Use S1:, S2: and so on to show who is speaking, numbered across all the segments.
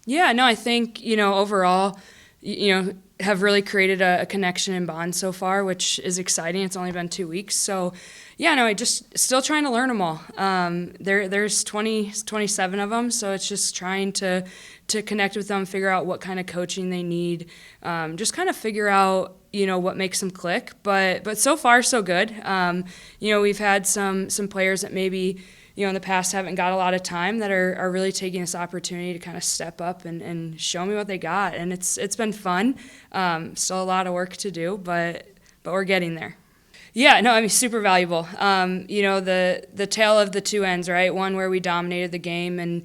S1: Yeah, no, I think, overall, have really created a connection and bond so far, which is exciting. It's only been 2 weeks. So, yeah, no, I just still trying to learn them all. There's 27 of them. So it's just trying to connect with them, figure out what kind of coaching they need, just kind of figure out, what makes them click. But so far, so good. We've had some players that maybe, in the past haven't got a lot of time that are really taking this opportunity to kind of step up and show me what they got. And it's been fun. Still a lot of work to do, but we're getting there. Yeah, no, I mean, super valuable. The tale of the two ends, right? One where we dominated the game and,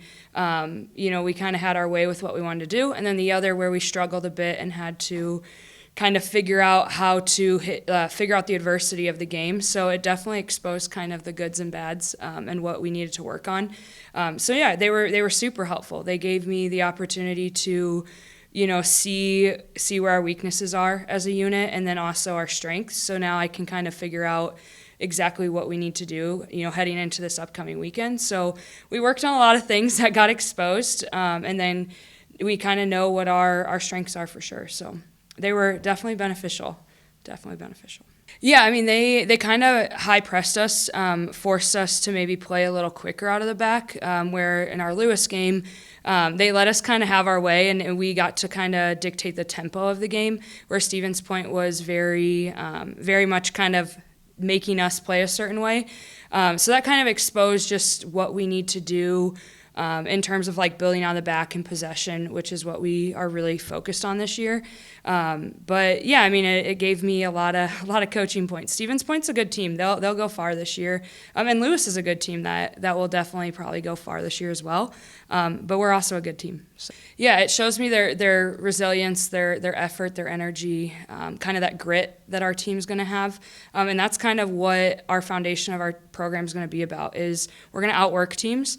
S1: we kind of had our way with what we wanted to do. And then the other where we struggled a bit and had to kind of figure out how to figure out the adversity of the game. So it definitely exposed kind of the goods and bads and what we needed to work on. They were super helpful. They gave me the opportunity to, see where our weaknesses are as a unit and then also our strengths. So now I can kind of figure out exactly what we need to do, heading into this upcoming weekend. So we worked on a lot of things that got exposed, and then we kind of know what our strengths are for sure. So they were definitely beneficial. Yeah, I mean, they kind of high pressed us, forced us to maybe play a little quicker out of the back, where in our Lewis game, they let us kind of have our way, and we got to kind of dictate the tempo of the game, where Stevens Point was very much kind of making us play a certain way. So that kind of exposed just what we need to do in terms of like building on the back and possession, which is what we are really focused on this year. But yeah, I mean, it gave me a lot of coaching points. Stevens Point's a good team; they'll go far this year. And Lewis is a good team that will definitely probably go far this year as well. But we're also a good team. So, yeah, it shows me their resilience, their effort, their energy, kind of that grit that our team's going to have. And that's kind of what our foundation of our program is going to be about, is we're going to outwork teams.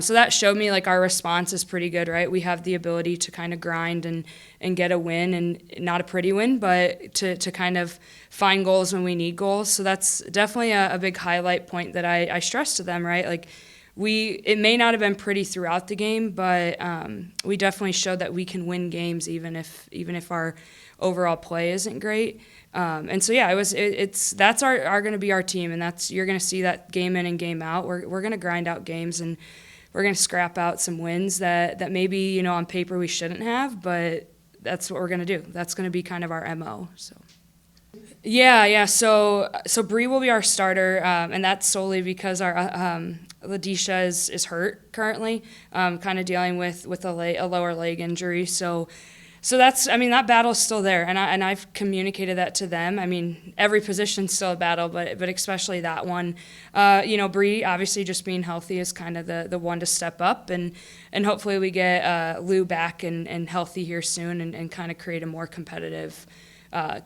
S1: So that showed me like our response is pretty good, right? We have the ability to kind of grind and get a win, and not a pretty win, but to kind of find goals when we need goals. So that's definitely a big highlight point that I stress to them, right? Like it may not have been pretty throughout the game, but we definitely showed that we can win games even if our overall play isn't great. And so yeah, that's going to be our team, and you're going to see that game in and game out. We're going to grind out games, and we're going to scrap out some wins that maybe on paper we shouldn't have, but that's what we're going to do. That's going to be kind of our MO. So. Yeah. So Bree will be our starter, and that's solely because our Ladisha is hurt currently, kind of dealing with a lower leg injury. So that's, I mean, that battle is still there, and I've communicated that to them. I mean, every position's still a battle, but especially that one. Bree obviously just being healthy is kind of the one to step up, and hopefully we get Lou back and healthy here soon, and kind of create a more competitive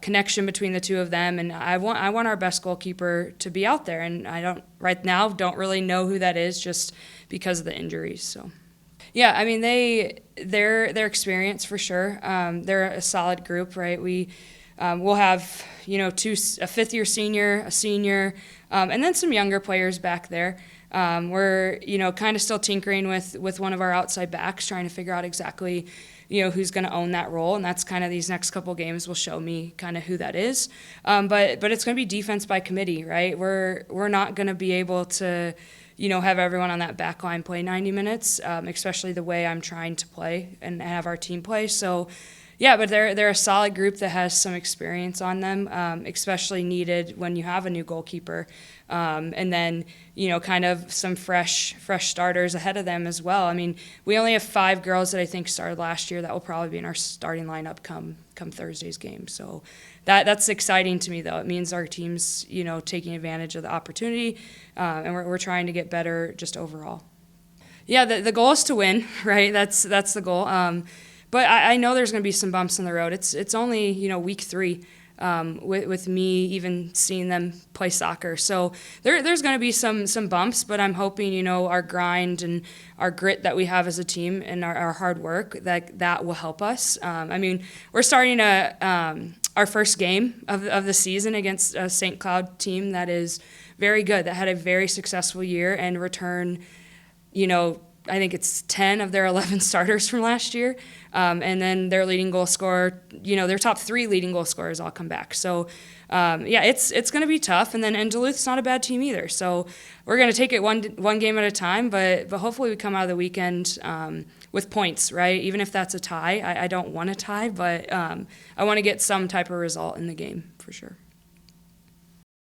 S1: connection between the two of them. And I want our best goalkeeper to be out there, and I don't really know who that is just because of the injuries. So. Yeah, I mean, their experience for sure. They're a solid group, right? We'll have a fifth-year senior, a senior, and then some younger players back there. We're kind of still tinkering with one of our outside backs, trying to figure out exactly who's going to own that role, and that's kind of these next couple games will show me kind of who that is. But it's going to be defense by committee, right? We're not going to be able to have everyone on that back line play 90 minutes, especially the way I'm trying to play and have our team play. So, yeah, but they're a solid group that has some experience on them, especially needed when you have a new goalkeeper. And then, kind of some fresh starters ahead of them as well. I mean, we only have 5 girls that I think started last year that will probably be in our starting lineup come Thursday's game. So that's exciting to me, though. It means our team's, taking advantage of the opportunity, and we're trying to get better just overall. Yeah, the goal is to win, right? That's the goal. But I know there's going to be some bumps in the road. It's only, week 3. With me even seeing them play soccer. So there's going to be some bumps, but I'm hoping, our grind and our grit that we have as a team and our hard work, that will help us. I mean, we're starting our first game of the season against a St. Cloud team that is very good, that had a very successful year and return, I think it's 10 of their 11 starters from last year. And then their leading goal scorer, their top 3 leading goal scorers all come back. So, it's going to be tough. And Duluth's not a bad team either. So we're going to take it one game at a time, but hopefully we come out of the weekend with points, right? Even if that's a tie. I don't want a tie, but I want to get some type of result in the game for sure.